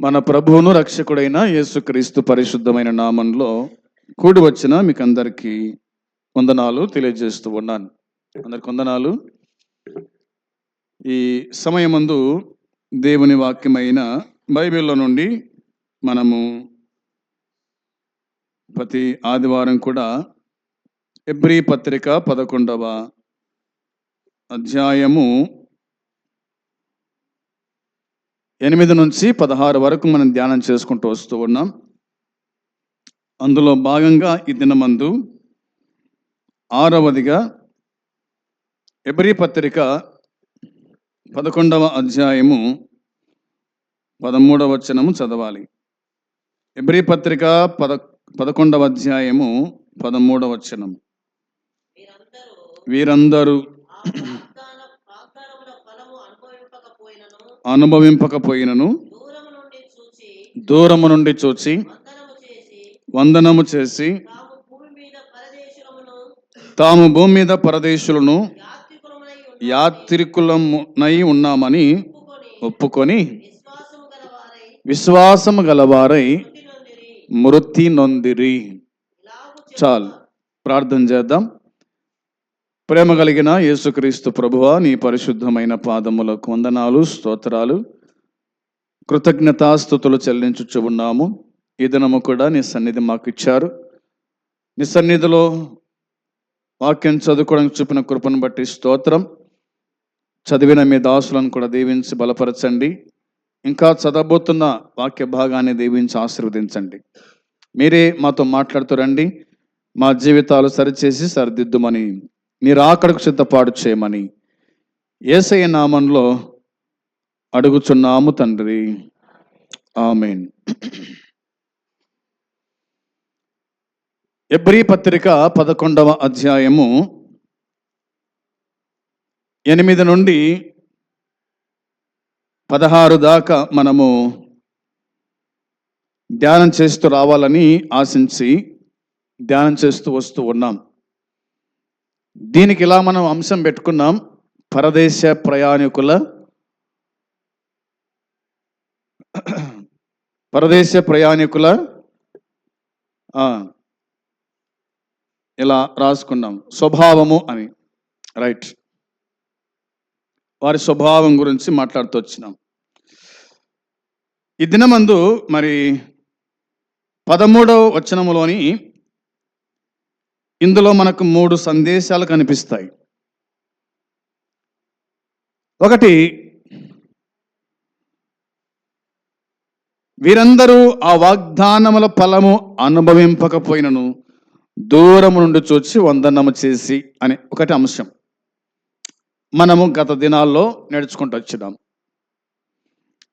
మన ప్రభువును రక్షకుడైన యేసుక్రీస్తు పరిశుద్ధమైన నామంలో కూడి వచ్చిన మీకు అందరికీ వందనాలు తెలియజేస్తూ ఉన్నాను. అందరికి వందనాలు. ఈ సమయమందు దేవుని వాక్యమైన బైబిల్లో నుండి మనము ప్రతి ఆదివారం కూడా హెబ్రీ పత్రిక 11వ అధ్యాయము 8 నుంచి 16 వరకు మనం ధ్యానం చేసుకుంటూ వస్తూ ఉన్నాం. అందులో భాగంగా ఈ దినమందు 6వదిగా హెబ్రీ పత్రిక 11వ అధ్యాయము 13వ వచనము చదవాలి. హెబ్రీ పత్రిక 11వ అధ్యాయము 13వ వచనం. వీరందరూ అనుభవింపకపోయినను దూరము నుండి చూచి వందనము చేసి తాము భూమి మీద పరదేశులను యాత్రికులమునై ఉన్నామని ఒప్పుకొని విశ్వాసము గలవారై మృతి నొందిరి. చాలు, ప్రార్థన చేద్దాం. ప్రేమ కలిగిన యేసుక్రీస్తు ప్రభువా, నీ పరిశుద్ధమైన పాదములకు వందనాలు, స్తోత్రాలు, కృతజ్ఞతాస్తుతులు చెల్లించుచు ఉన్నాము. ఈ దినము కూడా నీ సన్నిధి మాకు ఇచ్చారు. నీ సన్నిధిలో వాక్యం చదువుకోవడానికి చూపిన కృపను బట్టి స్తోత్రం. చదివిన మీ దాసులను కూడా దీవించి బలపరచండి. ఇంకా చదవబోతున్న వాక్య భాగాన్ని దీవించి ఆశీర్వదించండి. మీరే మాతో మాట్లాడుతూ రండి. మా జీవితాలు సరిచేసి సరిదిద్దుమని, మీరు ఆకడకు సిద్ధపాటు చేయమని యేసయ్య నామంలో అడుగుచున్నాము తండ్రి, ఆమేన్. హెబ్రీ పత్రిక 11వ అధ్యాయము 8 నుండి 16 దాకా మనము ధ్యానం చేస్తూ రావాలని ఆశించి ధ్యానం చేస్తూ వస్తూ ఉన్నాం. దీనికి ఇలా మనం అంశం పెట్టుకున్నాం, పరదేశ ప్రయాణికుల ఇలా రాసుకున్నాం, స్వభావము అని. రైట్, వారి స్వభావం గురించి మాట్లాడుతూ వచ్చినాం. ఈ దినమందు మరి 13వ వచనములోని ఇందులో మనకు 3 సందేశాలు కనిపిస్తాయి. ఒకటి, వీరందరూ ఆ వాగ్దానముల ఫలము అనుభవింపకపోయినను దూరము నుండి చూచి వందనము చేసి అని ఒకటి అంశం మనము గత దినాల్లో నేర్చుకుంటూ వచ్చినాం.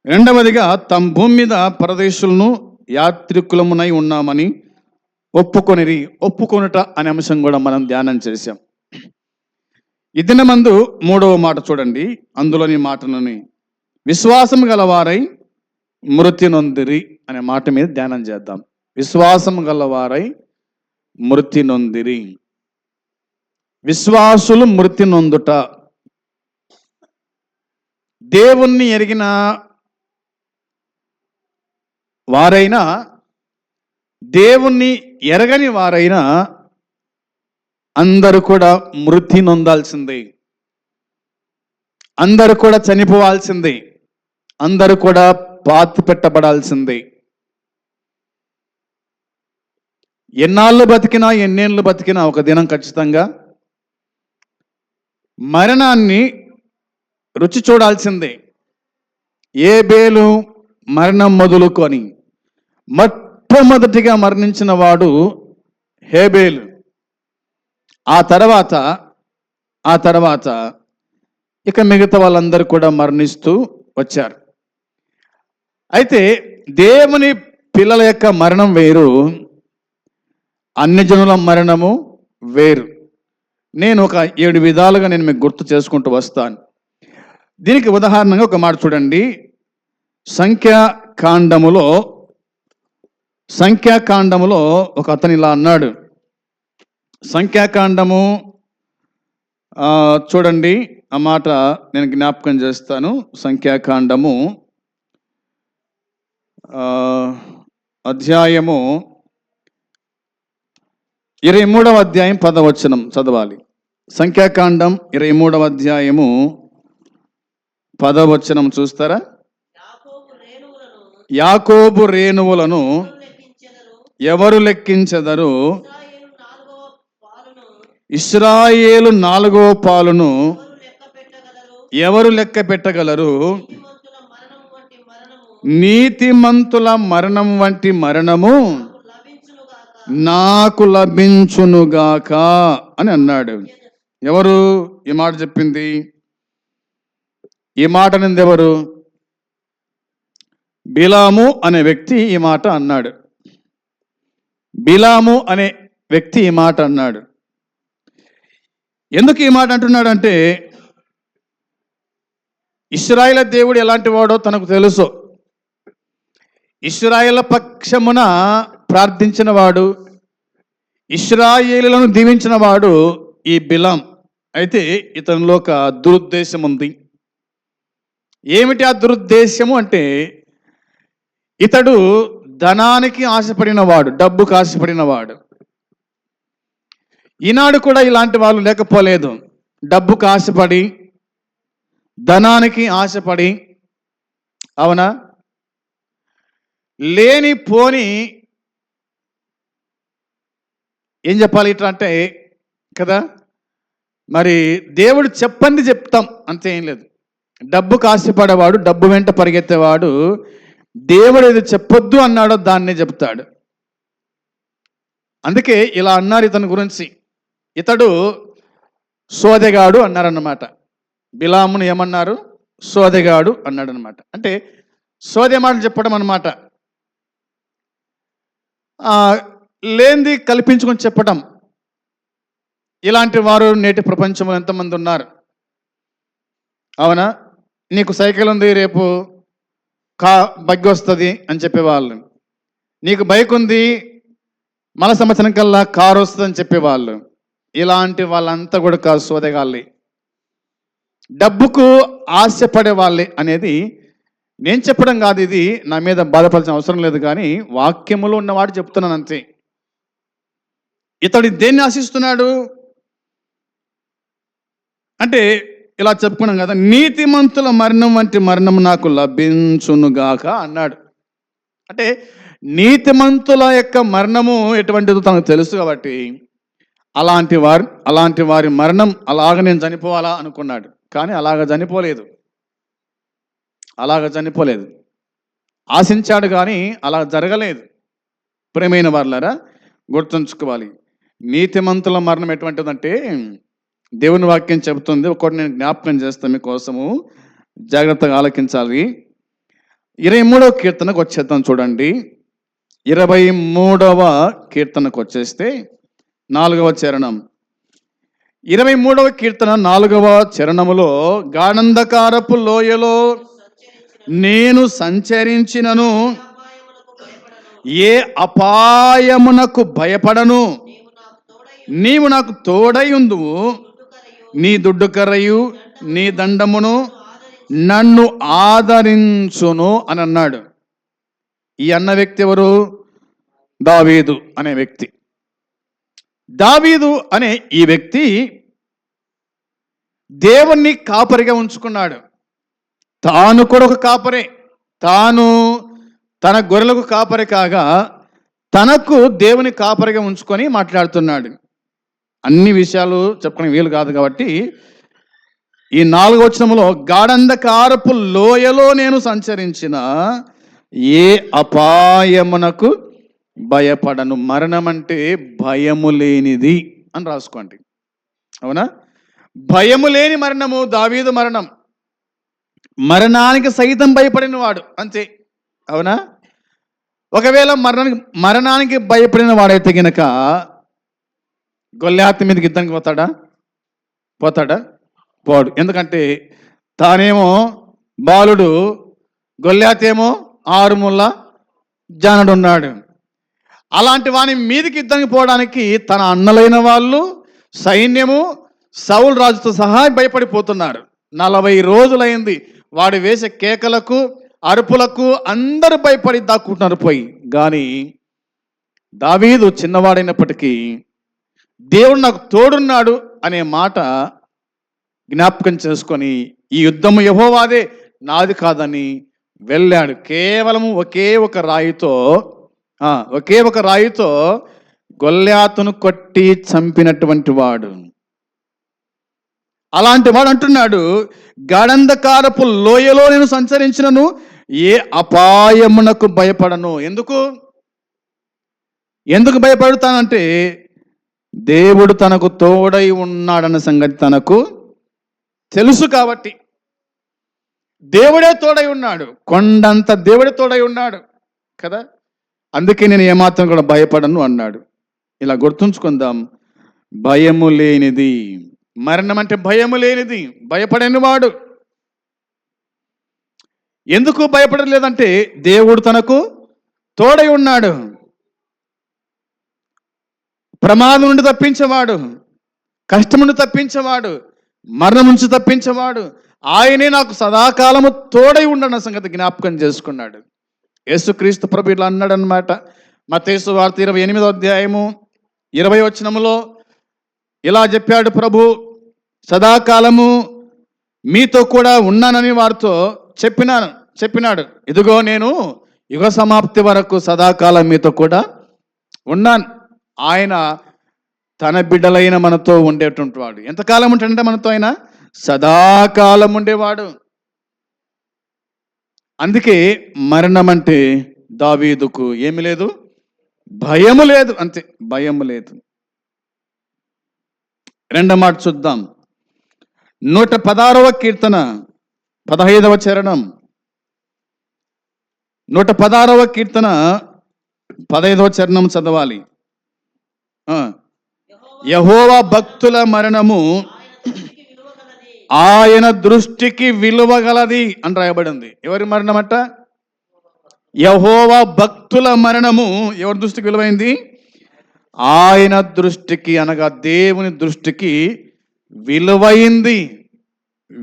రెండవదిగా, తమ భూమి మీద పరదేశులను యాత్రికులమునై ఉన్నామని ఒప్పుకొనుట అనే అంశం కూడా మనం ధ్యానం చేశాం. ఈ దినమందు 3వ మాట చూడండి, అందులోని మాటలని విశ్వాసం గలవారై మృతి నొందిరి అనే మాట మీద ధ్యానం చేద్దాం. విశ్వాసం గలవారై మృతి నొందిరి. విశ్వాసులు మృతి నొందుట. దేవుణ్ణి ఎరిగిన వారైనా దేవుణ్ణి ఎరగని వారైనా అందరూ కూడా మృతి నొందాల్సిందే. అందరూ కూడా చనిపోవాల్సిందే. అందరూ కూడా పాతి పెట్టబడాల్సిందే. ఎన్నాళ్ళు బతికినా ఎన్నేళ్ళు బతికినా ఒక దినం ఖచ్చితంగా మరణాన్ని రుచి చూడాల్సిందే. ఏబేలు మరణం మొదలుకొని మొట్టమొదటిగా మరణించిన వాడు హేబేలు. ఆ తర్వాత ఇక మిగతా వాళ్ళందరూ కూడా మరణిస్తూ వచ్చారు. అయితే దేవుని పిల్లల యొక్క మరణం వేరు, అన్ని జనుల మరణము వేరు. నేను ఒక 7 విధాలుగా నేను మీకు గుర్తు చేసుకుంటూ వస్తాను. దీనికి ఉదాహరణగా ఒక మాట చూడండి. సంఖ్యాకాండములో ఒక అతను ఇలా అన్నాడు. సంఖ్యాకాండము చూడండి, ఆ మాట నేను జ్ఞాపకం చేస్తాను. సంఖ్యాకాండము అధ్యాయము 23వ అధ్యాయం 10వ వచనం చదవాలి. సంఖ్యాకాండం 23వ అధ్యాయము 10వ వచనం చూస్తారా? యాకోబు రేణువులను ఎవరు లెక్కించెదరు? ఇశ్రాయేలు 4వ పాలును ఎవరు లెక్క పెట్టగలరు? నీతిమంతుల మరణం వంటి మరణము నాకు లభించునుగాక అని అన్నాడు. ఎవరు ఈ మాట చెప్పింది? ఈ మాట నింది ఎవరు? బిలాము అనే వ్యక్తి ఈ మాట అన్నాడు. బిలాము అనే వ్యక్తి ఈ మాట అన్నాడు. ఎందుకు ఈ మాట అంటున్నాడు అంటే, ఇశ్రాయేలు దేవుడు ఎలాంటి వాడో తనకు తెలుసు. ఇశ్రాయేలు పక్షమున ప్రార్థించిన వాడు, ఇశ్రాయేలులను దీవించిన వాడు ఈ బిలాం. అయితే ఇతనిలో ఒక దురుద్దేశం ఉంది. ఏమిటి ఆ దురుద్దేశము అంటే, ఇతడు ధనానికి ఆశపడిన వాడు, డబ్బుకు ఆశపడిన వాడు. ఈనాడు కూడా ఇలాంటి వాళ్ళు లేకపోలేదు. డబ్బుకు ఆశపడి, ధనానికి ఆశపడి, అవునా, లేని పోని ఏం చెప్పాలి ఇట్లా అంటే కదా, మరి దేవుడు చెప్పండి చెప్తాం అంతే, ఏం లేదు. డబ్బుకు ఆశపడేవాడు, డబ్బు వెంట పరిగెత్తేవాడు దేవుడు ఏది చెప్పొద్దు అన్నాడో దాన్నే చెప్తాడు. అందుకే ఇలా అన్నారు ఇతని గురించి. ఇతడు సోదెగాడు అన్నారన్నమాట. బిలామును ఏమన్నారు? సోదెగాడు అన్నాడు అనమాట. అంటే సోదె మాటలు చెప్పడం అన్నమాట. లేనిది కల్పించుకొని చెప్పడం. ఇలాంటి వారు నేటి ప్రపంచంలో ఎంతమంది ఉన్నారు, అవునా? నీకు సైకిల్ ఉంది, రేపు బగ్గి వస్తుంది అని చెప్పేవాళ్ళు. నీకు బైక్ ఉంది, మన సంవత్సరం కల్లా కారు వస్తుంది అని చెప్పేవాళ్ళు. ఇలాంటి వాళ్ళంతా కూడా కాదు సోదెగాళ్ళే, డబ్బుకు ఆశపడే వాళ్ళే అనేది నేను చెప్పడం కాదు. ఇది నా మీద బాధపడాల్సిన అవసరం లేదు, కానీ వాక్యములో ఉన్నవాడు చెప్తున్నాను అంతే. ఇతడు దేన్ని ఆశిస్తున్నాడు అంటే, ఇలా చెప్పుకున్నాం కదా, నీతిమంతుల మరణం వంటి మరణం నాకు లభించునుగాక అన్నాడు. అంటే నీతిమంతుల యొక్క మరణము ఎటువంటిదో తనకు తెలుసు కాబట్టి అలాంటి వారి మరణం అలాగ నేను చనిపోవాలా అనుకున్నాడు. కానీ అలాగ చనిపోలేదు. ఆశించాడు కానీ అలా జరగలేదు. ప్రేమైన వారులారా, గుర్తుంచుకోవాలి, నీతిమంతుల మరణం ఎటువంటిదంటే దేవుని వాక్యం చెబుతుంది. ఒకటి నేను జ్ఞాపకం చేస్తాను మీకోసము, జాగ్రత్తగా ఆలకించాలి. 23వ కీర్తనకు వచ్చేద్దాం. చూడండి, 23వ కీర్తనకు వచ్చేస్తే 4వ చరణం. 23వ కీర్తన 4వ చరణములో, గాఢంధకారపు లోయలో నేను సంచరించినను ఏ అపాయమునకు భయపడను, నీవు నాకు తోడైయుందువు, నీ దుడ్డుకర్రయు నీ దండమును నన్ను ఆదరించును అని అన్నాడు. ఈ అన్న వ్యక్తి ఎవరు? దావీదు అనే వ్యక్తి. దావీదు అనే ఈ వ్యక్తి దేవుణ్ణి కాపరిగా ఉంచుకున్నాడు. తాను కూడా ఒక కాపరే. తాను తన గొర్రెలకు కాపరి కాగా తనకు దేవుని కాపరిగా ఉంచుకొని మాట్లాడుతున్నాడు. అన్ని విషయాలు చెప్పుకునే వీలు కాదు కాబట్టి ఈ 4వ వచనంలో, గాఢంధకారపు లోయలో నేను సంచరించిన ఏ అపాయమునకు భయపడను. మరణం అంటే భయము లేనిది అని రాసుకోండి, అవునా? భయము లేని మరణము దావీదు మరణం. మరణానికి సైతం భయపడిన వాడు అంతే, అవునా? ఒకవేళ మరణానికి భయపడిన వాడైతే గనక గొల్యాతు మీదకి యుద్ధానికి పోతాడా? పోడు. ఎందుకంటే తానేమో బాలుడు, గొల్యాతేమో 6 ముళ్ళ జానుడు ఉన్నాడు. అలాంటి వాని మీదకి యుద్ధానికి పోవడానికి తన అన్నలైన వాళ్ళు, సైన్యము, సౌలు రాజుతో సహా భయపడిపోతున్నారు. 40 రోజులైంది వాడు వేసే కేకలకు, అరుపులకు అందరూ భయపడి దాక్కుంటున్నారు పోయి. కానీ దావీదు చిన్నవాడైనప్పటికీ దేవుడు నాకు తోడున్నాడు అనే మాట జ్ఞాపకం చేసుకొని ఈ యుద్ధము యెహోవాదే నాది కాదని వెళ్ళాడు. కేవలము ఒకే ఒక రాయితో గొల్యాతును కొట్టి చంపినటువంటి వాడు. అలాంటి వాడు అంటున్నాడు, గాఢంధకారపు లోయలో నేను సంచరించినను ఏ అపాయమునకు భయపడను. ఎందుకు భయపడతానంటే దేవుడు తనకు తోడై ఉన్నాడన్న సంగతి తనకు తెలుసు. కాబట్టి దేవుడే తోడై ఉన్నాడు, కొండంత దేవుడే తోడై ఉన్నాడు కదా. అందుకే నేను ఏమాత్రం కూడా భయపడను అన్నాడు. ఇలా గుర్తుంచుకుందాం, భయము లేనిది మరణం అంటే భయము లేనిది, భయపడని వాడు. ఎందుకు భయపడలేదంటే దేవుడు తనకు తోడై ఉన్నాడు. ప్రమాదం నుండి తప్పించేవాడు, కష్టం నుండి తప్పించేవాడు, మరణం నుంచి తప్పించేవాడు ఆయనే నాకు సదాకాలము తోడై ఉండన్న సంగతి జ్ఞాపకం చేసుకున్నాడు. యేసుక్రీస్తు ప్రభు ఇలా అన్నాడు అనమాట. మత్తయి సువార్త 28వ అధ్యాయము 20వ వచనములో ఇలా చెప్పాడు ప్రభు, సదాకాలము మీతో కూడా ఉన్నానని వారితో చెప్పినాడు. ఇదిగో నేను యుగ సమాప్తి వరకు సదాకాలం మీతో కూడా ఉన్నాను. ఆయన తన బిడ్డలైన మనతో ఉండేటువంటి వాడు. ఎంతకాలం ఉంటాడంటే మనతో ఆయన సదాకాలం ఉండేవాడు. అందుకే మరణం అంటే దావీదుకు ఏమి లేదు, భయము లేదు, అంతే, భయము లేదు. రెండవ మాట చూద్దాం. 116వ కీర్తన 15వ చరణం. 116వ కీర్తన 15వ చరణం చదవాలి. యెహోవా భక్తుల మరణము ఆయన దృష్టికి విలువగలది అని రాయబడింది. ఎవరి మరణం అట? యెహోవా భక్తుల మరణము ఎవరి దృష్టికి విలువైంది? ఆయన దృష్టికి, అనగా దేవుని దృష్టికి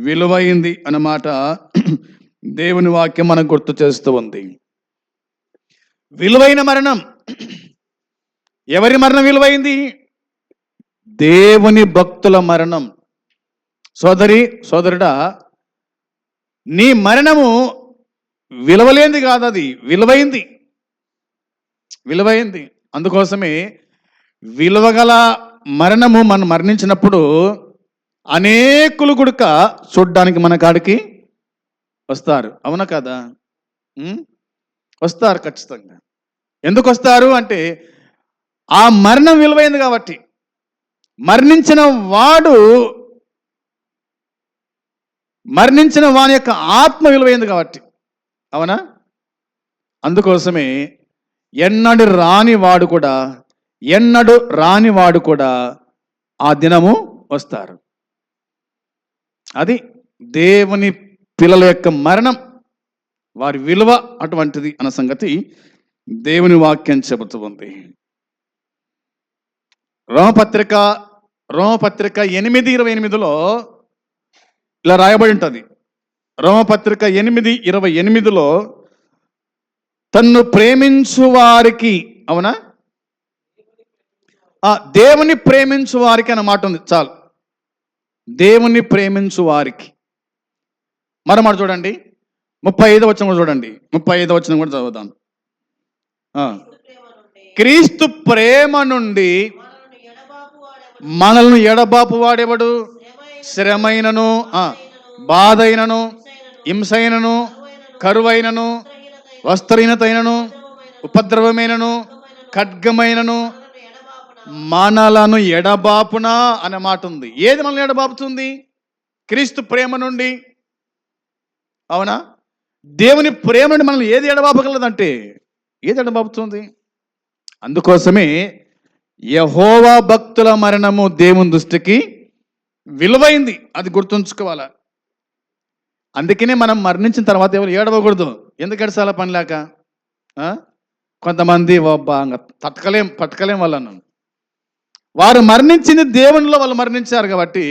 విలువైంది అన్నమాట దేవుని వాక్యం మనకు గుర్తు చేస్తూ ఉంది. విలువైన మరణం. ఎవరి మరణం విలువైంది? దేవుని భక్తుల మరణం. సోదరుడా, నీ మరణము విలువలేంది కాదు, అది విలువైంది. అందుకోసమే విలువగల మరణము మనం మరణించినప్పుడు అనేకులు గుడక చూడ్డానికి మన కాడికి వస్తారు. అవునా కదా? వస్తారు ఖచ్చితంగా. ఎందుకు వస్తారు అంటే ఆ మరణం విలువైంది కాబట్టి. మరణించిన వాని యొక్క ఆత్మ విలువైంది కాబట్టి. అవునా? అందుకోసమే ఎన్నడు రాని వాడు కూడా ఆ దినము వస్తారు. అది దేవుని పిల్లల యొక్క మరణం, వారి విలువ అటువంటిది అన్న సంగతి దేవుని వాక్యం చెబుతూ ఉంది. రోమపత్రిక 8:28లో ఇలా రాయబడి ఉంటుంది. రోమపత్రిక 8:28లో తన్ను ప్రేమించు వారికి, అవునా, దేవుని ప్రేమించు వారికి అన్నమాట ఉంది. చాలు, దేవుని ప్రేమించు వారికి. మరమాట చూడండి, 35వ వచనం కూడా చూడండి. 35వ వచనం కూడా చదువుదాం. క్రీస్తు ప్రేమ నుండి మనల్ని ఎడబాపు వాడేవాడు? శ్రమైనను, బాధైనను, హింసైనను, కరువైనను, వస్త్రహీనతైనను, ఉపద్రవమైనను, ఖడ్గమైనను మనలను ఎడబాపునా అనే మాట ఉంది. ఏది మనల్ని ఎడబాపుతుంది? క్రీస్తు ప్రేమ నుండి. అవునా? దేవుని ప్రేమ నుండి మనల్ని ఏది ఎడబాపగలదంటే ఏది ఎడబాపుతుంది? అందుకోసమే యెహోవా భక్తుల మరణము దేవుని దృష్టికి విలువైంది. అది గుర్తుంచుకోవాలా. అందుకనే మనం మరణించిన తర్వాత ఎవరు ఏడవకూడదు. ఎందుకు ఏడసాల పని లేక? కొంతమంది పట్టుకలేం వాళ్ళను. వారు మరణించింది దేవునిలో వాళ్ళు మరణించారు కాబట్టి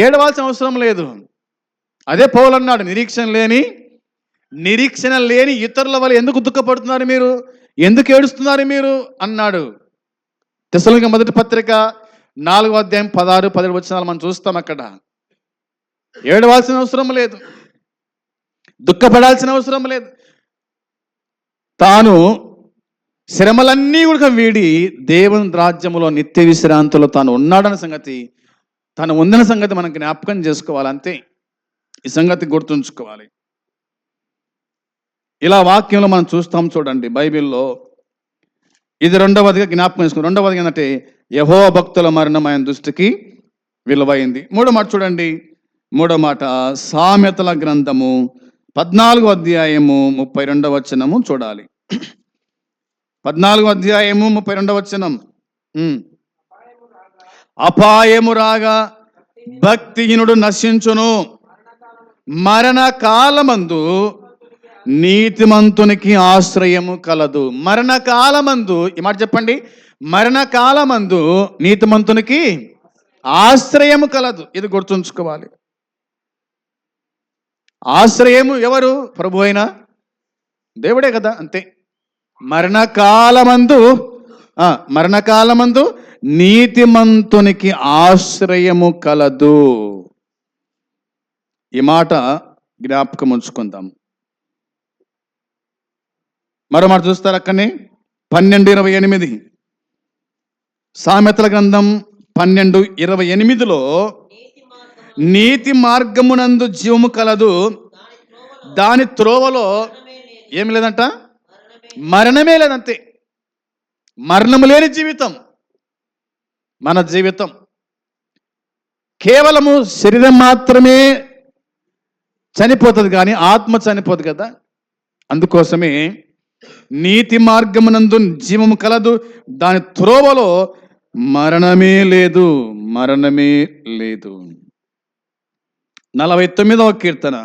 ఏడవాల్సిన అవసరం లేదు. అదే పౌలు అన్నాడు, నిరీక్షణ లేని నిరీక్షణ లేని ఇతరుల వల్ల ఎందుకు దుఃఖపడుతున్నారు మీరు, ఎందుకు ఏడుస్తున్నారు మీరు అన్నాడు. తెస్సలోనిక మొదటి పత్రిక 4వ అధ్యాయం 16-17 వచనాలు మనం చూస్తాం. అక్కడ ఏడవాల్సిన అవసరం లేదు, దుఃఖపడాల్సిన అవసరం లేదు. తాను శ్రమలన్నీ కూడా వీడి దేవుని రాజ్యములో నిత్య విశ్రాంతిలో తాను ఉన్నాడన్న సంగతి, తాను ఉందన్న సంగతి మనం జ్ఞాపకం చేసుకోవాలి. అంతే, ఈ సంగతి గుర్తుంచుకోవాలి. ఇలా వాక్యంలో మనం చూస్తాం చూడండి బైబిల్లో. ఇది రెండవదిగా జ్ఞాపకం చేసుకోండి. రెండవది ఏంటంటే యెహోవా భక్తుల మరణం ఆయన దృష్టికి విలువైంది. మూడో మాట చూడండి, మూడో మాట సామెతల గ్రంథము 14వ అధ్యాయము 32వ వచనము చూడాలి. 14వ అధ్యాయము 32వ వచనం. అపాయము రాగా భక్తిహీనుడు నశించును, మరణ కాలమందు నీతిమంతునికి ఆశ్రయము కలదు. మరణ కాలమందు, ఈ మాట చెప్పండి, మరణ కాలమందు నీతిమంతునికి ఆశ్రయము కలదు. ఇది గుర్తుంచుకోవాలి. ఆశ్రయము ఎవరు? ప్రభు అయిన దేవుడే కదా, అంతే. మరణకాలమందు నీతిమంతునికి ఆశ్రయము కలదు. ఈ మాట జ్ఞాపకం ఉంచుకుందాం. మరో మాట చూస్తారు అక్కడనే 12:28 సామెతల గ్రంథం 12:28లో నీతి మార్గమునందు జీవము కలదు, దాని త్రోవలో ఏమి లేదంట, మరణమే లేదంతే. మరణము లేని జీవితం మన జీవితం. కేవలము శరీరం మాత్రమే చనిపోతుంది కానీ ఆత్మ చనిపోదు కదా. అందుకోసమే నీతి మార్గమునందు జీవము కలదు, దాని త్రోవలో మరణమే లేదు, మరణమే లేదు. 49వ కీర్తన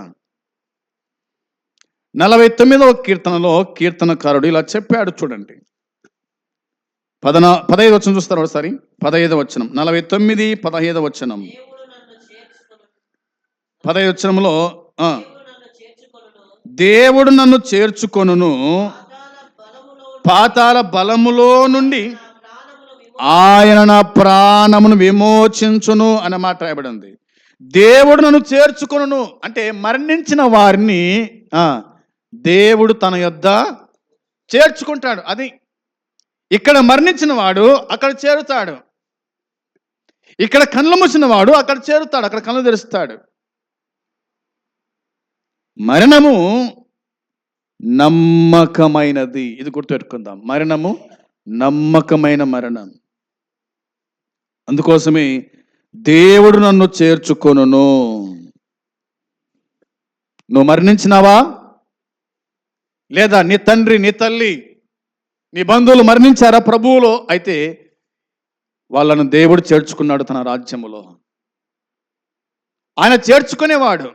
49వ కీర్తనలో కీర్తనకారుడు ఇలా చెప్పాడు చూడండి. 15 వచనం చూస్తారు ఒకసారి. 15వ వచనం, 49, 15వ వచనం. 15 వచనంలో దేవుడు నన్ను చేర్చుకొనును, పాతాళ బలములో నుండి ఆయన నా ప్రాణమును విమోచించును అన్న మాట రాయబడి ఉంది. దేవుడు నన్ను చేర్చుకొనును అంటే మరణించిన వారిని దేవుడు తన యొద్ద చేర్చుకుంటాడు. అది ఇక్కడ మరణించిన వాడు అక్కడ చేరుతాడు, ఇక్కడ కళ్ళు మూసిన వాడు అక్కడ చేరుతాడు, అక్కడ కళ్ళు తెరుస్తాడు. మరణము నమ్మకమైనది, ఇది గుర్తుపెట్టుకుందాం. మరణము నమ్మకమైన మరణం. అందుకోసమే దేవుడు నన్ను చేర్చుకొనును. నువ్వు మరణించినావా, లేదా నీ తండ్రి, నీ తల్లి, నీ బంధువులు మరణించారా ప్రభువులో, అయితే వాళ్ళను దేవుడు చేర్చుకున్నాడు తన రాజ్యములో. ఆయన చేర్చుకునేవాడు,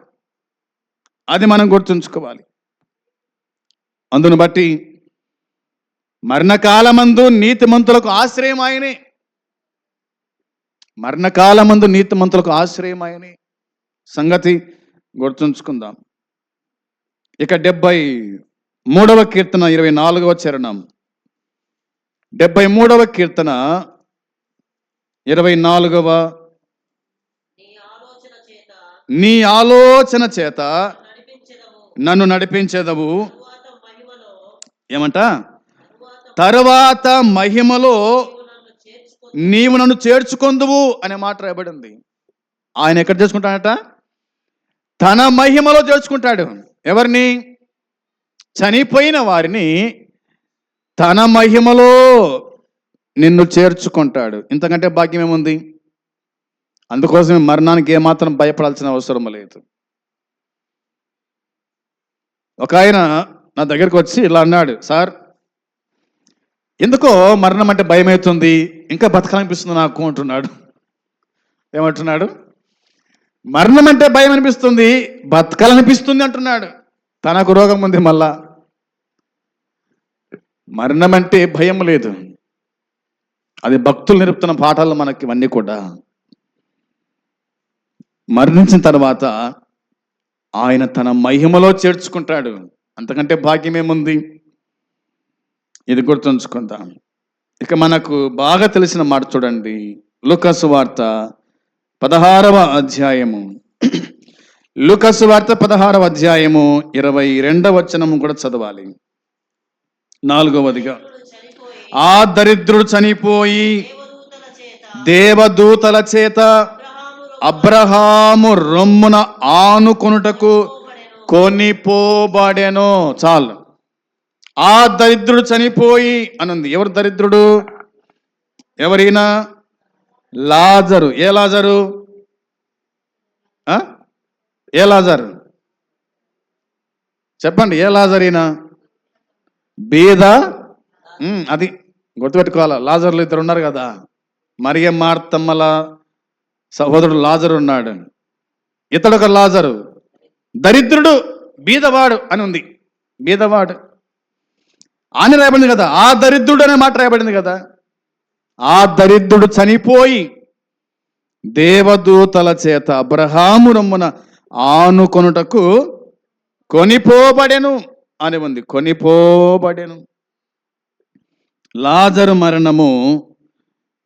అది మనం గుర్తుంచుకోవాలి. అందును బట్టి మరణకాలమందు నీతిమంతులకు ఆశ్రయం ఆయనే. మరణకాలమందు నీతిమంతులకు ఆశ్రయం ఆయనే సంగతి గుర్తుంచుకుందాం. ఇక 73వ కీర్తన 24వ చరణం. 73వ కీర్తన 24వ. నీ ఆలోచన చేత నన్ను నడిపించేదవు. ఏమంట? తరువాత మహిమలో నీవు నన్ను చేర్చుకొందువు అనే మాట రాయబడింది. ఆయన ఎక్కడ చేసుకుంటాడట? తన మహిమలో చేర్చుకుంటాడు. ఎవరిని? చనిపోయిన వారిని తన మహిమలో నిన్ను చేర్చుకుంటాడు. ఇంతకంటే భాగ్యం ఏముంది? అందుకోసమే మరణానికి ఏమాత్రం భయపడాల్సిన అవసరం లేదు. ఒక ఆయన నా దగ్గరకు వచ్చి ఇలా అన్నాడు, సార్ ఎందుకో మరణం అంటే భయం అవుతుంది, ఇంకా బతకాలనిపిస్తుంది నాకు అంటున్నాడు. ఏమంటున్నాడు? మరణం అంటే భయం అనిపిస్తుంది, బతకాలనిపిస్తుంది అంటున్నాడు. తనకు రోగం ఉంది. మళ్ళా మరణం అంటే భయం లేదు. అది భక్తులు నేర్పుతున్న పాఠాలు మనకి ఇవన్నీ కూడా. మరణించిన తర్వాత ఆయన తన మహిమలో చేర్చుకుంటాడు. అంతకంటే భాగ్యం ఏముంది? ఇది గుర్తుంచుకుందాం. ఇక మనకు బాగా తెలిసిన మాట చూడండి, లూకా సువార్త 16వ అధ్యాయము. లూకా సువార్త 16వ అధ్యాయము 22వ వచనము కూడా చదవాలి. 4వదిగా, ఆ దరిద్రుడు చనిపోయి దేవదూతల చేత అబ్రహాము రొమ్మున ఆనుకొనుటకు కొనిపోబడెను. చాలు. ఆ దరిద్రుడు చనిపోయి అనుంది. ఎవరు దరిద్రుడు? ఎవరైనా? లాజరు. ఏ లాజరు? ఏ లాజరు చెప్పండి. ఏ లాజరీనా? బీద. అది గుర్తుపెట్టుకోవాలా. లాజర్లు ఇద్దరు ఉన్నారు కదా, మరియ మార్తమ్మల సహోదరుడు లాజరు ఉన్నాడు. ఇతడొక లాజరు, దరిద్రుడు, బీదవాడు అని ఉంది. బీదవాడు అని రాయబడింది కదా. ఆ దరిద్రుడు అనే మాట రాయబడింది కదా. ఆ దరిద్రుడు చనిపోయి దేవదూతల చేత అబ్రహాము రొమ్మున ఆనుకొనుటకు కొనిపోబడెను అని ఉంది. కొనిపోబడెను. లాజరు మరణము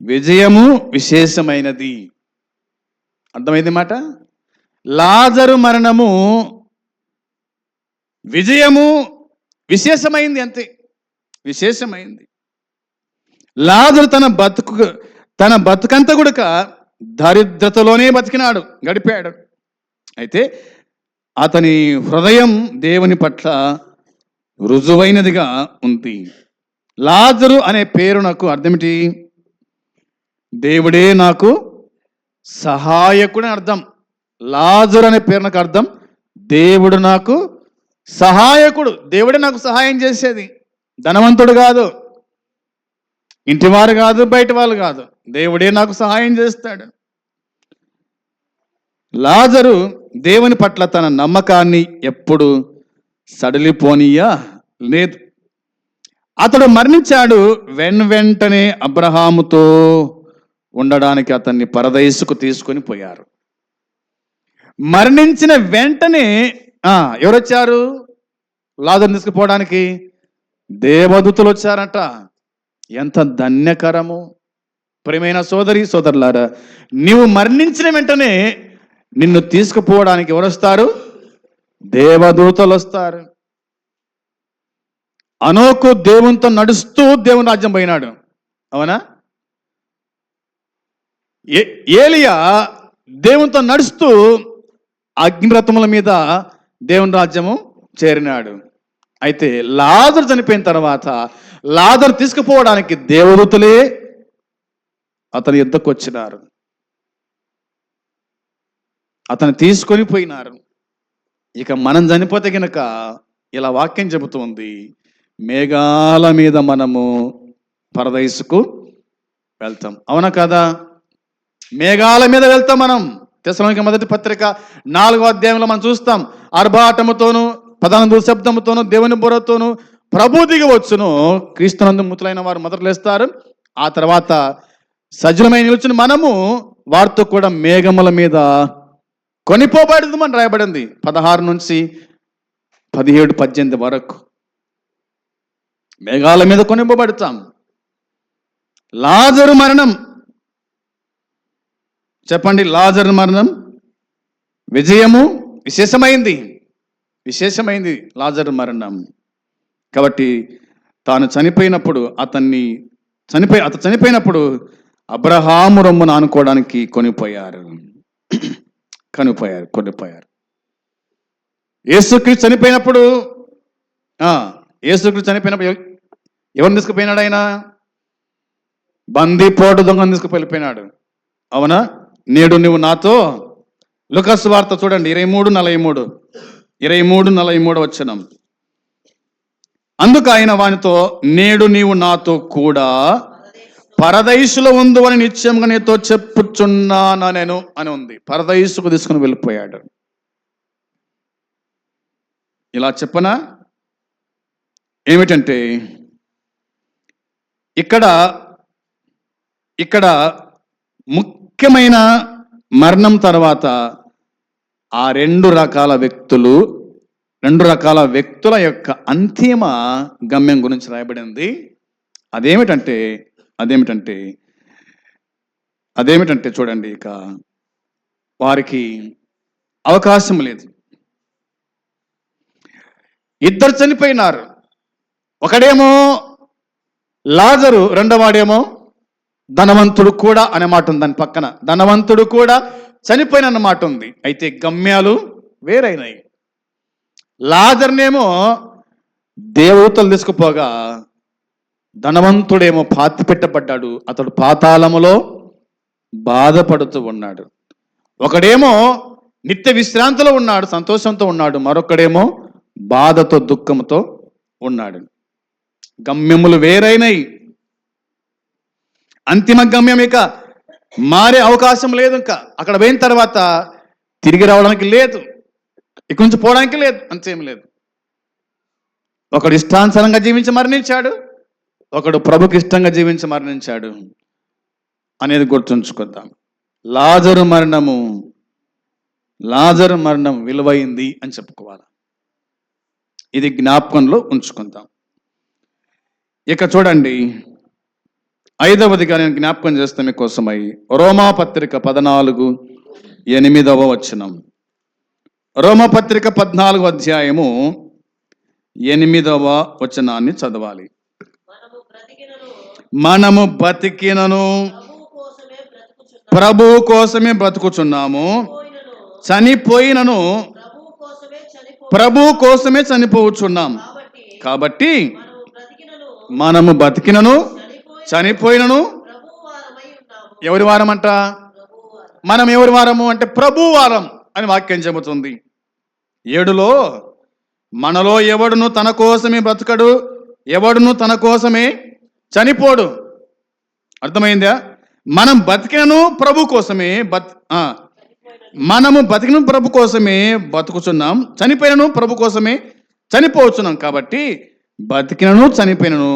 విజయము విశేషమైనది. అర్థమైంది మాట? లాజరు మరణము విజయము విశేషమైంది, అంతే. విశేషమైంది. లాజరు తన బతుకంతా కూడా దరిద్రతలోనే బతికినాడు, గడిపాడు. అయితే అతని హృదయం దేవుని పట్ల రుజువైనదిగా ఉంది. లాజరు అనే పేరు నాకు అర్థమేంటి? దేవుడే నాకు సహాయకుడు అని అర్థం. లాజరు అనే పేరు నాకు అర్థం దేవుడు నాకు సహాయకుడు. దేవుడే నాకు సహాయం చేసేది. ధనవంతుడు కాదు, ఇంటివారు కాదు, బయట వాళ్ళు కాదు, దేవుడే నాకు సహాయం చేస్తాడు. లాజరు దేవుని పట్ల తన నమ్మకాన్ని ఎప్పుడు సడలిపోనీయా లేదు. అతడు మరణించాడు. వెంటనే అబ్రహాముతో ఉండడానికి అతన్ని పరదైసుకు తీసుకొని పోయారు. మరణించిన వెంటనే ఎవరు వచ్చారు? లాజరుని తీసుకుపోవడానికి దేవదూతలు వచ్చారట. ఎంత ధన్యకరము! ప్రియమైన సోదరి సోదరులారా, నీవు మరణించిన వెంటనే నిన్ను తీసుకుపోవడానికి ఎవరు వస్తారు? దేవదూతలు వస్తారు. అనోకు దేవునితో నడుస్తూ దేవుని రాజ్యం పోయినాడు, అవునా? ఏలియా దేవునితో నడుస్తూ అగ్నిరథముల మీద దేవుని రాజ్యము చేరినాడు. అయితే లాజరు చనిపోయిన తర్వాత లాజరు తీసుకుపోవడానికి దేవదూతలే అతని యుద్ధకు వచ్చినారు, అతను తీసుకొని పోయినారు. ఇక మనం చనిపోతే గనక ఇలా వాక్యం చెబుతుంది, మేఘాల మీద మనము పరదైసుకు వెళ్తాం. అవునా కదా? మేఘాల మీద వెళ్తాం మనం. తెస్సలోనికీ మొదటి పత్రిక 4వ అధ్యాయంలో మనం చూస్తాం, ఆర్భాటముతోను ప్రధాన శబ్దముతోను దేవుని బుర్రతోను ప్రభు దిగి వచ్చును, క్రీస్తునందు మృతులైన వారు మొదట లేస్తారు, ఆ తర్వాత సజలమై నిలుచుని మనము వారితో కూడా మేఘముల మీద కొనిపోబడింది అని రాయబడింది. 16 నుంచి 17, 18 వరకు మేఘాల మీద కొనిపోబడతాం. లాజరు మరణం చెప్పండి. లాజరు మరణం విజయము విశేషమైంది. విశేషమైంది లాజరు మరణం. కాబట్టి తాను చనిపోయినప్పుడు అతను చనిపోయినప్పుడు అబ్రహాము రొమ్మును ఆనుకోవడానికి కొనిపోయారు. యేసుక్రీస్తు చనిపోయినప్పుడు ఎవరిని తీసుకుపోయినాడు? ఆయన బందిపోటు దొంగను తీసుకుపోయినాడు, అవునా? నేడు నువ్వు నాతో, లూకా సువార్త చూడండి 23:43 వచనం. అందుకు ఆయన వానితో, నేడు నీవు నాతో కూడా పరదైసులో ఉందు అని నిశ్చయంగా నీతో చెప్పుచున్నాను నేను అని ఉంది. పరదైసుకు తీసుకుని వెళ్ళిపోయాడు. ఇలా చెప్పనా? ఏమిటంటే ఇక్కడ ముఖ్యమైన మరణం తర్వాత ఆ 2 రకాల వ్యక్తులు రెండు రకాల వ్యక్తుల యొక్క అంతిమ గమ్యం గురించి రాయబడింది. అదేమిటంటే అదేమిటంటే అదేమిటంటే చూడండి, ఇక వారికి అవకాశం లేదు. ఇద్దరు చనిపోయినారు. ఒకడేమో లాజరు, రెండోవాడేమో ధనవంతుడు కూడా అనే మాట ఉంది. దాని పక్కన ధనవంతుడు కూడా చనిపోయిన మాట ఉంది. అయితే గమ్యాలు వేరైనాయి. లాజర్నేమో దేవదూతలు తీసుకుపోగా ధనవంతుడేమో పాతి పెట్టబడ్డాడు. అతడు పాతాళములో బాధపడుతూ ఉన్నాడు. ఒకడేమో నిత్య విశ్రాంతిలో ఉన్నాడు, సంతోషంతో ఉన్నాడు. మరొకడేమో బాధతో దుఃఖంతో ఉన్నాడు. గమ్యములు వేరైనాయి. అంతిమ గమ్యం ఇక మారే అవకాశం లేదు. ఇంకా అక్కడ పోయిన తర్వాత తిరిగి రావడానికి లేదు, ఇక్కడి నుంచి పోవడానికి లేదు, అంతేం లేదు. ఒకడు ఇష్టానుసారంగా జీవించి మరణించాడు, ఒకడు ప్రభుకి ఇష్టంగా జీవించి మరణించాడు అనేది గుర్తుంచుకుందాం. లాజరు మరణం విలువైంది అని చెప్పుకోవాలి. ఇది జ్ఞాపకంలో ఉంచుకుందాం. ఇక చూడండి, ఐదవదిగా నేను జ్ఞాపకం చేస్తే మీకోసమై రోమాపత్రిక 14:8 వచనం. రోమాపత్రిక 14 అధ్యాయము 8వ వచనాన్ని చదవాలి. మనము బతికినను ప్రభు కోసమే బ్రతుకుచున్నాము, చనిపోయినను ప్రభు కోసమే చనిపోవచ్చున్నాం. కాబట్టి మనము బతికినను చనిపోయినను ఎవరి వారం అంట? మనం ఎవరి వారము అంటే ప్రభు వారం అని వాక్యం చెబుతుంది. 7లో మనలో ఎవడును తన కోసమే బ్రతకడు, ఎవడును తన కోసమే చనిపోడు. అర్థమైందా? మనం బతికినను ప్రభు కోసమే మనము బతికిన ప్రభు కోసమే బతుకుచున్నాం, చనిపోయినను ప్రభు కోసమే చనిపోవచ్చున్నాం. కాబట్టి బతికినను చనిపోయినను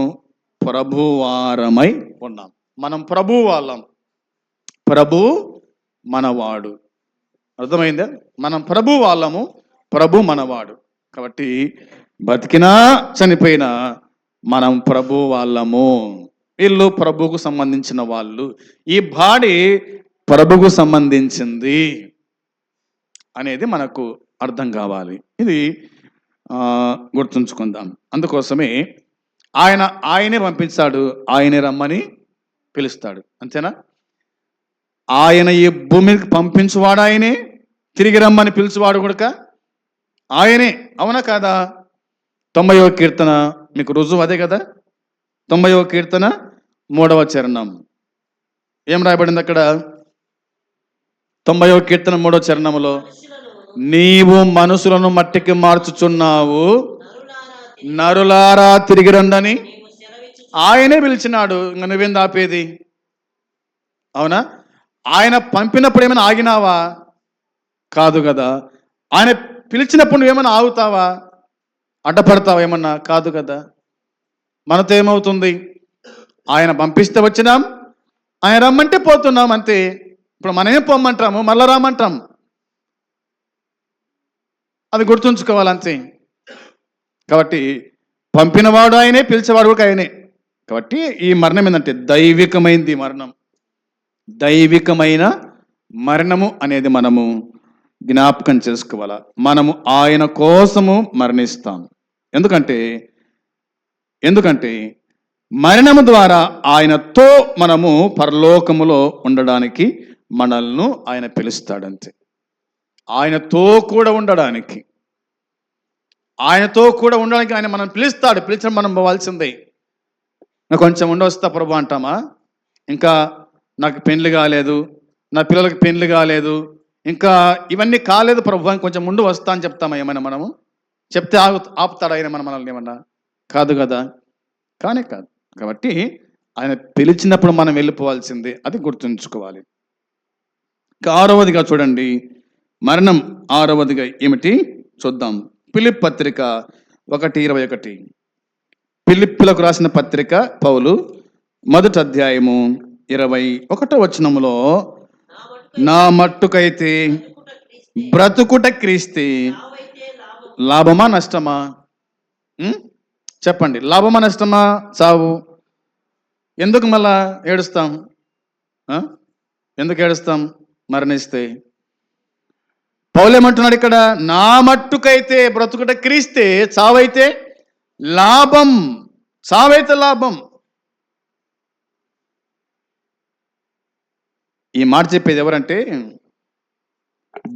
ప్రభువారమై ఉన్నాం. మనం ప్రభు వాళ్ళం, ప్రభు మనవాడు. అర్థమైందా? మనం ప్రభు వాళ్ళము, ప్రభు మనవాడు. కాబట్టి బతికినా చనిపోయినా మనం ప్రభు వాళ్ళము. వీళ్ళు ప్రభువుకు సంబంధించిన వాళ్ళు, ఈ బాడీ ప్రభువుకు సంబంధించింది అనేది మనకు అర్థం కావాలి. ఇది గుర్తుంచుకుందాం. అందుకోసమే ఆయనే పంపించాడు, ఆయనే రమ్మని పిలుస్తాడు. అంతేనా? ఆయన ఈ భూమికి పంపించువాడు ఆయనే, తిరిగి రమ్మని పిలుచువాడు కూడా ఆయనే. అవునా కాదా? 90వ కీర్తన మీకు రుజువు అదే కదా. 90వ కీర్తన 3వ చరణం ఏం రాయబడింది అక్కడ? 90వ కీర్తన 3వ చరణంలో, నీవు మనుషులను మట్టికి మార్చుచున్నావు, నరులారా తిరిగి రండని ఆయనే పిలిచినాడు. ఇంకా నువ్వేం ఆపేది? అవునా? ఆయన పంపినప్పుడు ఏమైనా ఆగినావా? కాదు కదా. ఆయన పిలిచినప్పుడు నువ్వేమైనా ఆగుతావా? అడ్డపడతావా ఏమన్నా? కాదు కదా. మనతో ఏమవుతుంది? ఆయన పంపిస్తే వచ్చినాం, ఆయన రమ్మంటే పోతున్నాం, అంతే. ఇప్పుడు మనమేం పొమ్మంటాము, మళ్ళా రామంటాం. అది గుర్తుంచుకోవాలి, అంతే. కాబట్టి పంపినవాడు ఆయనే, పిలిచేవాడు కూడా ఆయనే. కాబట్టి ఈ మరణం ఏంటంటే దైవికమైనది. మరణం దైవికమైన మరణము అనేది మనము జ్ఞాపకం చేసుకోవాలా. మనము ఆయన కోసము మరణిస్తాం. ఎందుకంటే మరణము ద్వారా ఆయనతో మనము పరలోకములో ఉండడానికి మనల్ని ఆయన పిలుస్తాడంతే. ఆయనతో కూడా ఉండడానికి ఆయన మనం పిలుస్తాడు. పిలిచిన మనం పోవాల్సిందే. నాకు కొంచెం ఉండొస్తా ప్రభు అంటామా? ఇంకా నాకు పెళ్లి కాలేదు, నా పిల్లలకి పెళ్లి కాలేదు, ఇంకా ఇవన్నీ కాలేదు ప్రభు అని కొంచెం ముందు వస్తా అని చెప్తామా? ఏమైనా మనము చెప్తే ఆపుతాడా ఆయన మనల్ని? ఏమన్నా కాదు కదా. కాదు. కాబట్టి ఆయన పిలిచినప్పుడు మనం వెళ్ళిపోవాల్సిందే. అది గుర్తుంచుకోవాలి. 6వదిగా చూడండి, మరణం 6వదిగా ఏమిటి చూద్దాం. ఫిలిప్పీ పత్రిక 1:21. ఫిలిప్పీలకు రాసిన పత్రిక పౌలు 1వ అధ్యాయము 21వ వచనములో, నా మట్టుకైతే బ్రతుకుట క్రీస్తే, లాభమా నష్టమా? చెప్పండి, లాభమా నష్టమా చావు? ఎందుకు మళ్ళా ఏడుస్తాం? ఎందుకు ఏడుస్తాం మరణిస్తే? పౌలేమంటున్నాడు ఇక్కడ, నా మట్టుకైతే బ్రతుకుట క్రీస్తే, చావైతే లాభం. చావైతే లాభం. ఈ మాట చెప్పేది ఎవరంటే,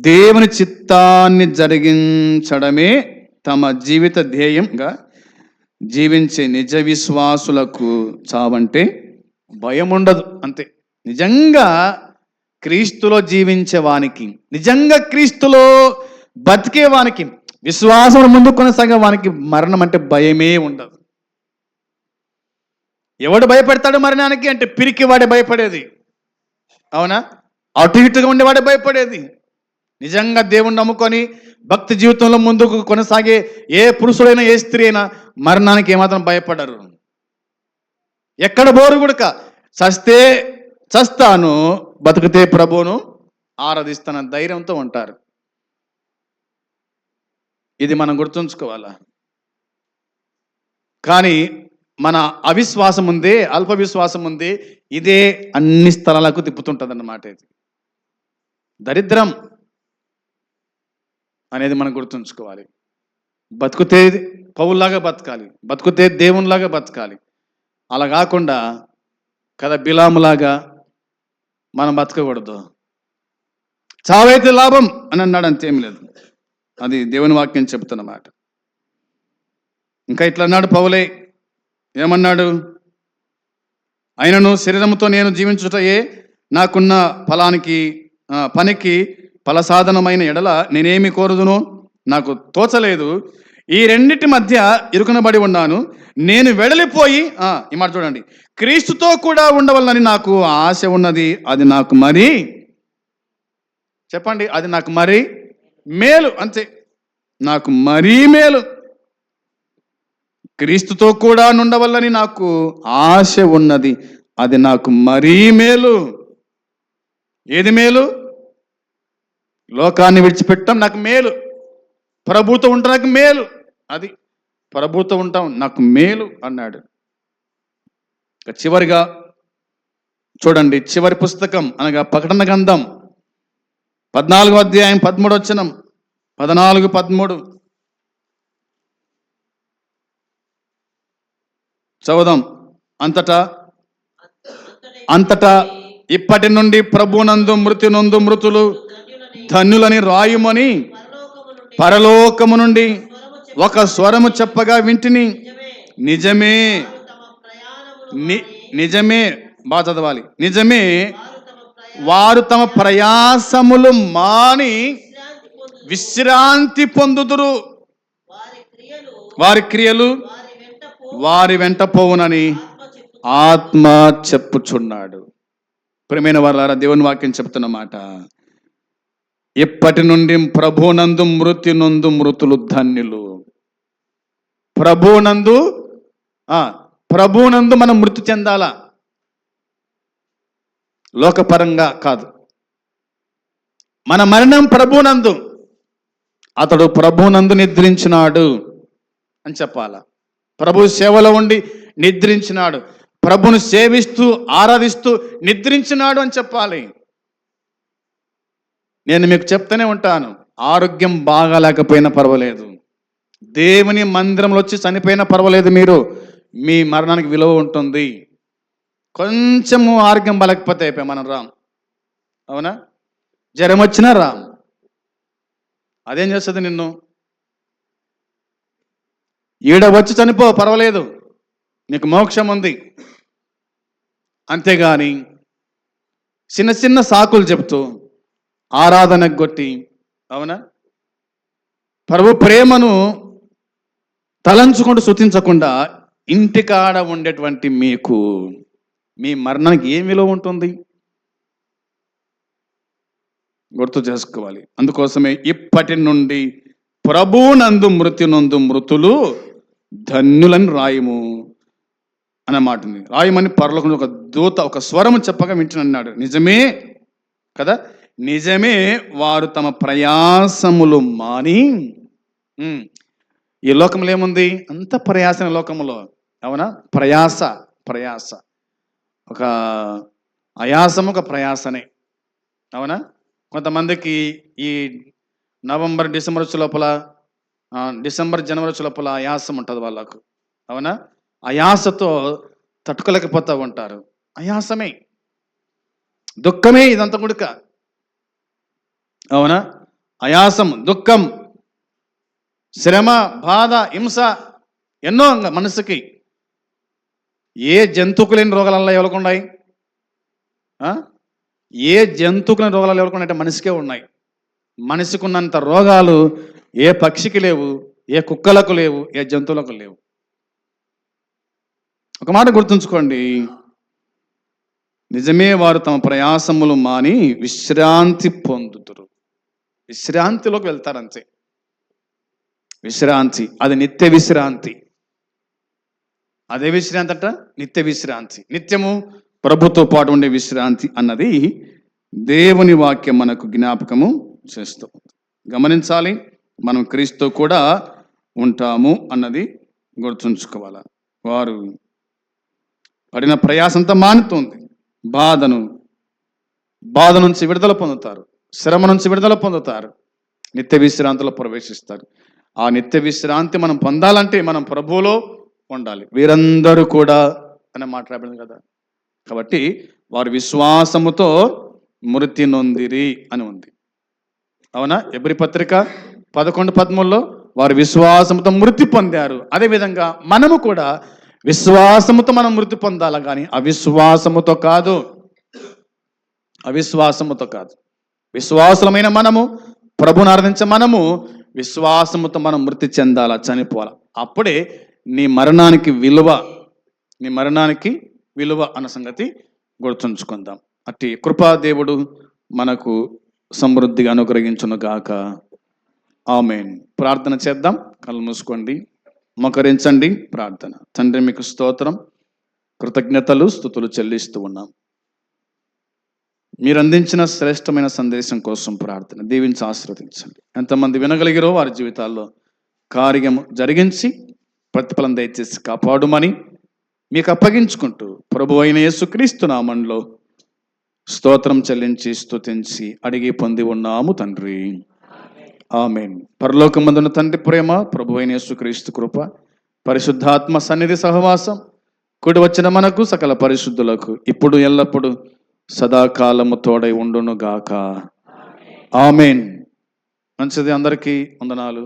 దేవుని చిత్తాన్ని జరిగించడమే తమ జీవిత ధ్యేయంగా జీవించే నిజ విశ్వాసులకు చావంటే భయం ఉండదు. అంతే. నిజంగా క్రీస్తులో జీవించే వానికి, నిజంగా క్రీస్తులో బతికే వానికి, విశ్వాసం ముందు కొనసాగే వానికి మరణం అంటే భయమే ఉండదు. ఎవడు భయపడతాడు మరణానికి అంటే? పిరికి వాడే భయపడేది. అవునా? అటు ఇటుగా ఉండేవాడే భయపడేది. నిజంగా దేవుణ్ణి నమ్ముకొని భక్తి జీవితంలో ముందుకు కొనసాగే ఏ పురుషుడైనా ఏ స్త్రీ అయినా మరణానికి ఏమాత్రం భయపడరు. ఎక్కడ బోరు గుడక, చస్తే చస్తాను, బతుకుతే ప్రభువును ఆరాధిస్తాన ధైర్యంతో ఉంటారు. ఇది మనం గుర్తుంచుకోవాలా. కానీ మన అవిశ్వాసం ఉంది, అల్ప విశ్వాసం ఉంది, ఇదే అన్ని స్థలాలకు తిప్పుతుంటుంది అన్నమాట. ఇది దరిద్రం అనేది మనం గుర్తుంచుకోవాలి. బతుకుతే పౌల్లాగా బతకాలి, బతుకుతే దేవునిలాగా బతకాలి. అలా కాకుండా కదా బిలాములాగా మనం బతకకూడదు. చావైతే లాభం అని అన్నాడు, అంతేం లేదు. అది దేవుని వాక్యం చెప్తున్నమాట. ఇంకా ఇట్లా అన్నాడు పౌలే, ఏమన్నాడు? అయినను శరీరంతో నేను జీవించుటయే నాకున్న పనికి ఫలసాధనమైన ఎడల నేనేమి కోరుదును, నాకు తోచలేదు. ఈ రెండిటి మధ్య ఇరుకునబడి ఉన్నాను. నేను వెడలిపోయి, ఈ మాట చూడండి, క్రీస్తుతో కూడా ఉండవలనని నాకు ఆశ ఉన్నది. అది నాకు మరీ, చెప్పండి, అది నాకు మరీ మేలు. అంతే, నాకు మరీ మేలు. క్రీస్తుతో కూడా నుండవల్లని నాకు ఆశ ఉన్నది. అది నాకు మరీ మేలు. ఏది మేలు? లోకాన్ని విడిచిపెట్టడం నాకు మేలు. ప్రభుతో ఉంటాం నాకు మేలు. అది ప్రభుతో ఉంటాం నాకు మేలు అన్నాడు. చివరిగా చూడండి, చివరి పుస్తకం అనగా ప్రకటన గ్రంథం 14వ అధ్యాయం 13వ వచనం, 14-13 చదువుదాం. అంతటా ఇప్పటి నుండి ప్రభునందు మృతి నొందు మృతులు ధన్యులని రాయుమని పరలోకము నుండి ఒక స్వరము చెప్పగా వింటిని. నిజమే, నిజమే, బాగా చదవాలి. నిజమే, వారు తమ ప్రయాసములు మాని విశ్రాంతి పొందుదురు. వారి క్రియలు వారి వెంట పోవునని ఆత్మ చెప్పుచున్నాడు. ప్రియమైన వారలారా, దేవుని వాక్యం చెప్తున్నమాట. ఇప్పటి నుండి ప్రభునందు మృతి నొందు మృతులు ధన్యులు. ప్రభునందు మనం మృతి చెందాలా, లోకపరంగా కాదు. మన మరణం ప్రభునందు. అతడు ప్రభునందు నిద్రించినాడు అని చెప్పాలా. ప్రభు సేవలో ఉండి నిద్రించినాడు, ప్రభును సేవిస్తూ ఆరాధిస్తూ నిద్రించినాడు అని చెప్పాలి. నేను మీకు చెప్తూనే ఉంటాను, ఆరోగ్యం బాగాలేకపోయినా పర్వాలేదు, దేవుని మందిరంలో వచ్చి చనిపోయినా పర్వాలేదు, మీ మరణానికి విలువ ఉంటుంది. కొంచెము ఆరోగ్యం బాలేకపోతే అయిపోయి మనం రాం. అవునా? జ్వరం వచ్చినా రాం. అదేం చేస్తుంది నిన్ను? ఈడ వచ్చి చనిపో పర్వాలేదు, నీకు మోక్షం ఉంది. అంతేగాని చిన్న చిన్న సాకులు చెప్తూ ఆరాధనకు కొట్టి, అవునా, ప్రభు ప్రేమను తలంచుకుంటూ స్తుతించకుండా ఇంటికాడ ఉండేటువంటి మీకు మీ మరణానికి ఏం విలువ ఉంటుంది? గుర్తు చేసుకోవాలి. అందుకోసమే ఇప్పటి నుండి ప్రభునందు మృతి నొందు మృతులు ధన్యులని రాయము అన్నమాట. రాయమని పరలోకంలో ఒక దూత ఒక స్వరము చెప్పగా వింటున్నాడు. నిజమే కదా, నిజమే, వారు తమ ప్రయాసములు మాని ఈ లోకంలో ఏముంది? అంత ప్రయాసన లోకంలో. అవునా? ప్రయాస ప్రయాస ఒక ఆయాసం, ఒక ప్రయాసనే. అవునా? కొంతమందికి ఈ నవంబర్, డిసెంబర్ వచ్చే లోపల, డిసెంబర్, జనవరి వచ్చే లోపల ఆయాసం ఉంటుంది వాళ్ళకు. అవునా? ఆయాసతో తట్టుకోలేకపోతూ ఉంటారు. ఆయాసమే, దుఃఖమే ఇదంతా గుడిక. అవునా? ఆయాసం, దుఃఖం, శ్రమ, బాధ, హింస ఎన్నో మనసుకి. ఏ జంతువుకు లేని రోగాలల్లో ఎవరికి ఉన్నాయి? ఏ జంతువుకు లేని రోగాలు ఎవరికి ఉన్నాయంటే మనిషికే ఉన్నాయి. మనిషికి ఉన్నంత రోగాలు ఏ పక్షికి లేవు, ఏ కుక్కలకు లేవు, ఏ జంతువులకు లేవు. ఒక మాట గుర్తుంచుకోండి, నిజమే వారు తమ ప్రయాసములు మాని విశ్రాంతి పొందుతురు. విశ్రాంతిలోకి వెళ్తారంతే. విశ్రాంతి, అది నిత్య విశ్రాంతి. అదే విశ్రాంతి అంట, నిత్య విశ్రాంతి. నిత్యము ప్రభుతో పాటు ఉండే విశ్రాంతి అన్నది దేవుని వాక్యం మనకు జ్ఞాపకము చేస్తూ గమనించాలి. మనం క్రీస్తు కూడా ఉంటాము అన్నది గుర్తుంచుకోవాలి. వారు పడిన ప్రయాసంతా మానుతుంది. బాధ నుంచి విడుదల పొందుతారు, శ్రమ నుంచి విడుదల పొందుతారు, నిత్య విశ్రాంతిలో ప్రవేశిస్తారు. ఆ నిత్య విశ్రాంతి మనం పొందాలంటే మనం ప్రభువులో ఉండాలి. వీరందరూ కూడా అని మాట్లాడింది కదా. కాబట్టి వారు విశ్వాసముతో మృతి నొందిరి అని ఉంది. అవునా? ఎబ్రీ పత్రిక 11:13 వారు విశ్వాసముతో మృతి పొందారు. అదేవిధంగా మనము కూడా విశ్వాసముతో మనం మృతి పొందాలి, కానీ అవిశ్వాసముతో కాదు. అవిశ్వాసముతో కాదు. విశ్వాసులమైన మనము, ప్రభుని ఆరాధించే మనము విశ్వాసముతో మనం మృతి చెందాలా, చనిపోవాలా. అప్పుడే నీ మరణానికి విలువ అన్న సంగతి గుర్తుంచుకుందాం. అట్టి కృపాదేవుడు మనకు సమృద్ధిగా అనుగ్రహించును గాక. ఆమేన్. ప్రార్థన చేద్దాం. కళ్ళు మూసుకోండి, మోకరించండి. ప్రార్థన. తండ్రి, మీకు స్తోత్రం, కృతజ్ఞతలు, స్తుతులు చెల్లిస్తూ ఉన్నాం. మీరు అందించిన శ్రేష్టమైన సందేశం కోసం ప్రార్థన. దీవించి ఆశీర్వదించండి. ఎంతమంది వినగలిగిరో వారి జీవితాల్లో కార్యము జరిగించి ప్రతిఫలం దయచేసి కాపాడుమని మీకు అప్పగించుకుంటూ ప్రభు అయిన యేసుక్రీస్తు నామములో స్తోత్రం చెల్లించి స్తుతించి అడిగి పొంది ఉన్నాము తండ్రి. ఆమేన్. పరలోకమందున్న తండ్రి ప్రేమ, ప్రభు అయిన యేసుక్రీస్తు కృప, పరిశుద్ధాత్మ సన్నిధి సహవాసం కూడి వచ్చిన మనకు సకల పరిశుద్ధులకు ఇప్పుడు ఎల్లప్పుడు సదాకాలము తోడై ఉండును గాక. ఆమేన్. మంచిది. అందరికీ వందనాలు.